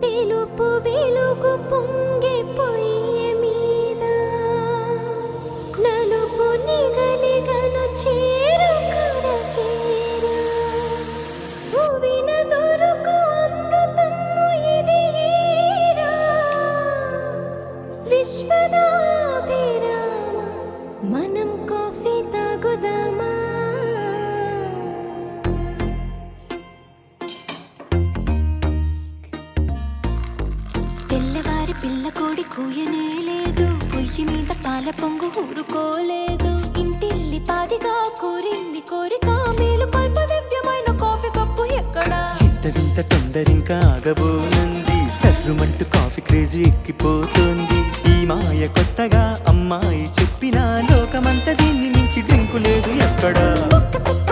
తెలుపు వెలుగు పొంగే పొయ్యి మీద నలుపు నిగనిగను చేరు కరకేరా భువిన దొరకు అమృతము ఇది ఏరా విశ్వదాభిరామ మనం కాఫీ తాగుదామా తెల్లవారి పిల్ల కోడి కూయనే లేదు పొయ్యి మీద పాల పొంగు ఊరుకోలేదు ఇంటిల్లి పాదిగా కోరింది కోరిక మేలు కల్ప దివ్యమైన కాఫీ కప్పు ఎక్కడా ఇంత వింత తొందరింకా ఆగబోనుంది సర్రుమంటూ కాఫీ క్రేజీ ఎక్కిపోతుంది ఈ మాయ కొత్తగా అమ్మాయి చెప్పిన లోకమంతా దీన్ని మించి డ్రింకు లేదు ఎక్కడా ఒక్క సిప్